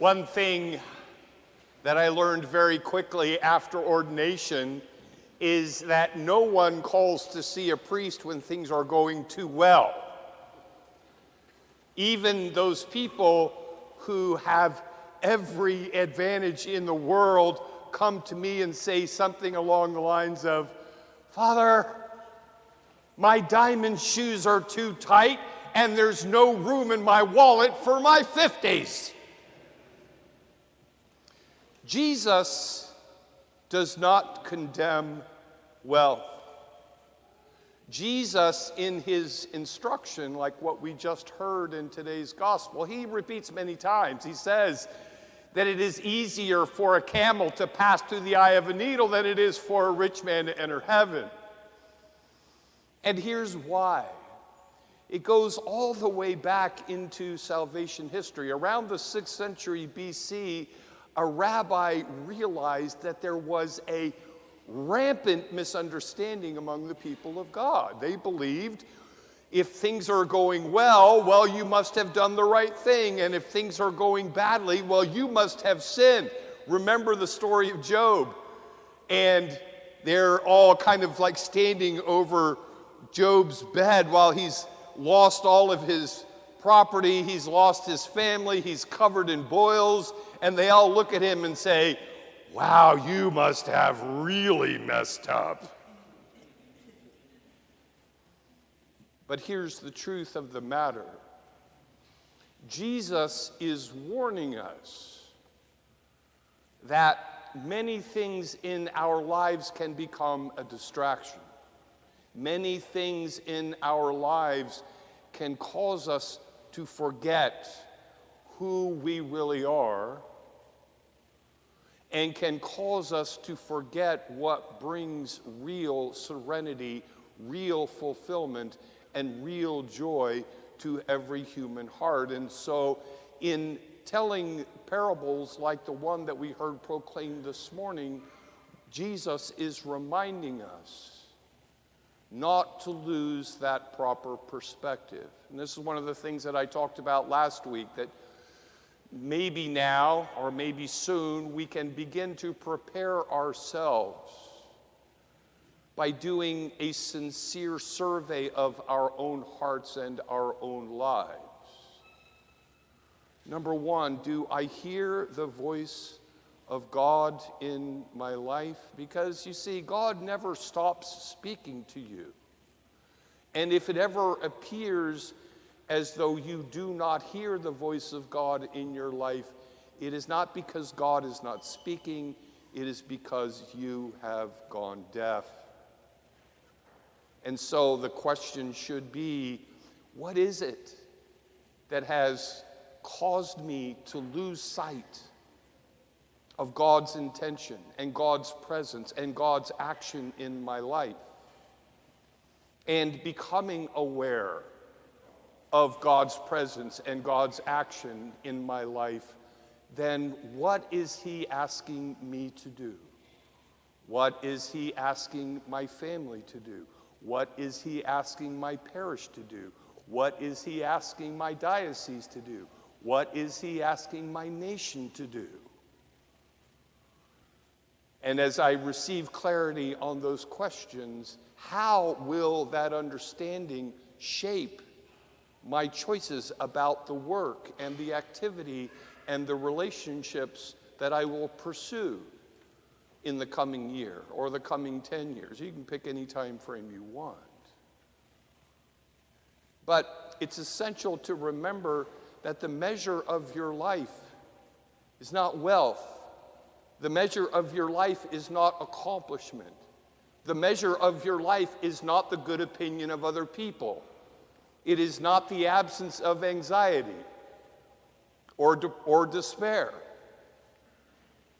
One thing that I learned very quickly after ordination is that no one calls to see a priest when things are going too well. Even those people who have every advantage in the world come to me and say something along the lines of, "Father, my diamond shoes are too tight and there's no room in my wallet for my 50s. Jesus does not condemn wealth. Jesus, in his instruction, like what we just heard in today's gospel, he repeats many times. He says that it is easier for a camel to pass through the eye of a needle than it is for a rich man to enter heaven. And here's why. It goes all the way back into salvation history. Around the 6th century BC, a rabbi realized that there was a rampant misunderstanding among the people of God. They believed if things are going well, you must have done the right thing. And if things are going badly, you must have sinned. Remember the story of Job. And they're all kind of like standing over Job's bed while he's lost all of his property, he's lost his family, he's covered in boils, and they all look at him and say, "Wow, you must have really messed up." But here's the truth of the matter. Jesus is warning us that many things in our lives can become a distraction. Many things in our lives can cause us to forget who we really are and can cause us to forget what brings real serenity, real fulfillment, and real joy to every human heart. And so in telling parables like the one that we heard proclaimed this morning, Jesus is reminding us not to lose that proper perspective. And this is one of the things that I talked about last week, that maybe now or maybe soon we can begin to prepare ourselves by doing a sincere survey of our own hearts and our own lives. Number one, do I hear the voice of God in my life? Because you see, God never stops speaking to you. And if it ever appears as though you do not hear the voice of God in your life, it is not because God is not speaking, it is because you have gone deaf. And so the question should be, what is it that has caused me to lose sight of God's intention and God's presence and God's action in my life? And becoming aware of God's presence and God's action in my life, then what is he asking me to do? What is he asking my family to do? What is he asking my parish to do? What is he asking my diocese to do? What is he asking my nation to do? And as I receive clarity on those questions, how will that understanding shape my choices about the work and the activity and the relationships that I will pursue in the coming year or the coming 10 years? You can pick any time frame you want. But it's essential to remember that the measure of your life is not wealth. The measure of your life is not accomplishment. The measure of your life is not the good opinion of other people. It is not the absence of anxiety or despair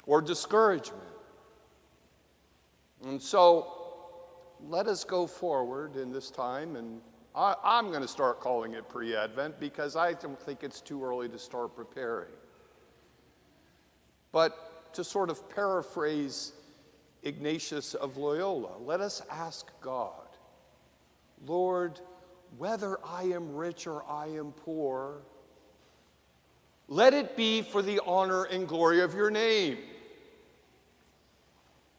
or discouragement. And so let us go forward in this time, and I'm going to start calling it pre-Advent because I don't think it's too early to start preparing. But to sort of paraphrase Ignatius of Loyola, let us ask God, Lord, whether I am rich or I am poor, let it be for the honor and glory of your name.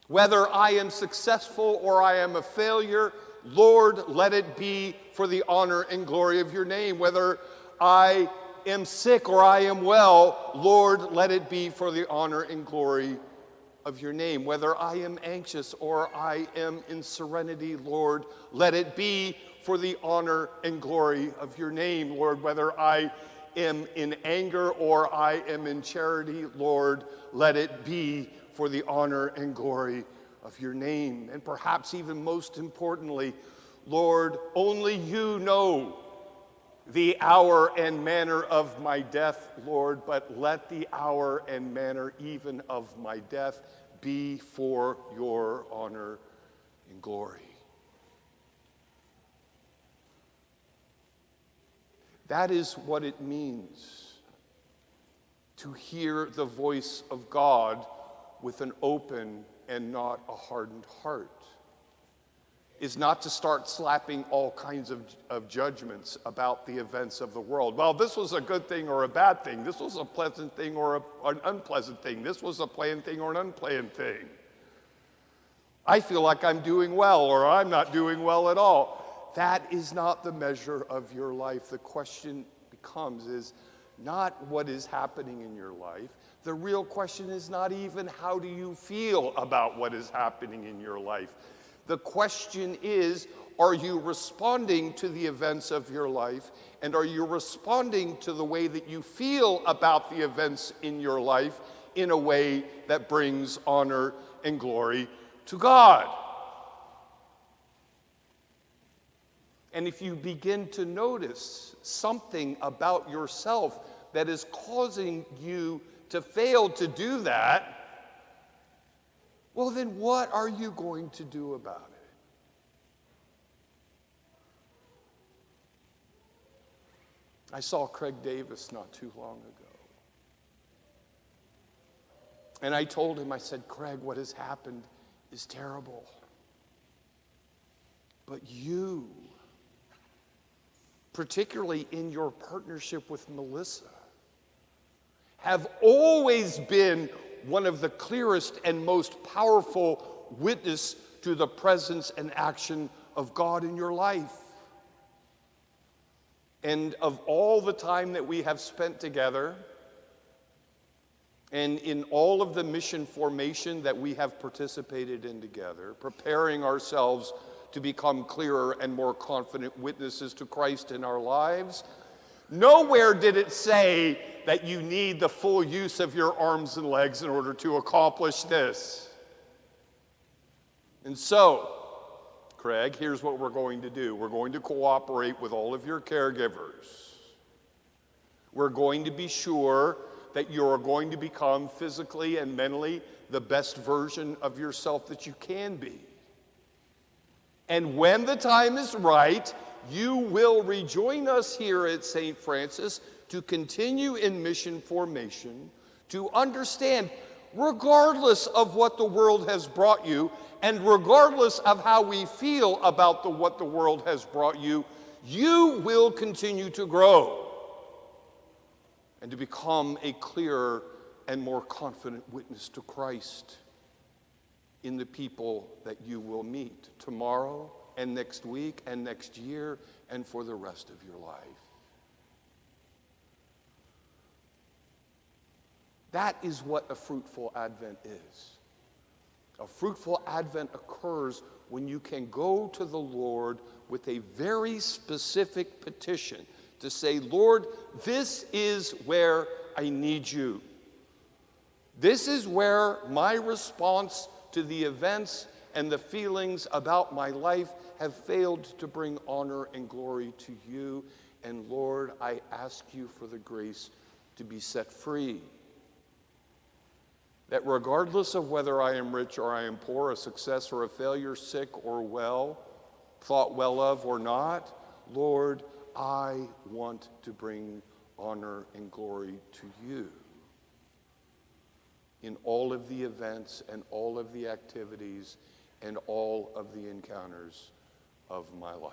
Whether I am successful or I am a failure, Lord, let it be for the honor and glory of your name. Whether I am sick or I am well, Lord, let it be for the honor and glory of your name. Whether I am anxious or I am in serenity, Lord, let it be for the honor and glory of your name. Lord, whether I am in anger or I am in charity, Lord, let it be for the honor and glory of your name. And perhaps even most importantly, Lord, only you know the hour and manner of my death, Lord, but let the hour and manner even of my death be for your honor and glory. That is what it means to hear the voice of God with an open and not a hardened heart. Is not to start slapping all kinds of judgments about the events of the world. Well, this was a good thing or a bad thing. This was a pleasant thing or an unpleasant thing. This was a planned thing or an unplanned thing. I feel like I'm doing well or I'm not doing well at all. That is not the measure of your life. The question becomes is not what is happening in your life. The real question is not even how do you feel about what is happening in your life. The question is, are you responding to the events of your life? And are you responding to the way that you feel about the events in your life in a way that brings honor and glory to God? And if you begin to notice something about yourself that is causing you to fail to do that, well, then what are you going to do about it? I saw Craig Davis not too long ago. And I told him, I said, Craig, what has happened is terrible. But you, particularly in your partnership with Melissa, have always been one of the clearest and most powerful witness to the presence and action of God in your life. And of all the time that we have spent together, and in all of the mission formation that we have participated in together, preparing ourselves to become clearer and more confident witnesses to Christ in our lives, nowhere did it say that you need the full use of your arms and legs in order to accomplish this. And so, Craig, here's what we're going to do. We're going to cooperate with all of your caregivers. We're going to be sure that you're going to become physically and mentally the best version of yourself that you can be. And when the time is right, you will rejoin us here at St. Francis to continue in mission formation, to understand, regardless of what the world has brought you, and regardless of how we feel about what the world has brought you, you will continue to grow and to become a clearer and more confident witness to Christ in the people that you will meet tomorrow and next week and next year and for the rest of your life. That is what a fruitful Advent is. A fruitful Advent occurs when you can go to the Lord with a very specific petition to say, Lord, this is where I need you. This is where my response to the events and the feelings about my life have failed to bring honor and glory to you. And Lord, I ask you for the grace to be set free. That regardless of whether I am rich or I am poor, a success or a failure, sick or well, thought well of or not, Lord, I want to bring honor and glory to you in all of the events and all of the activities and all of the encounters of my life.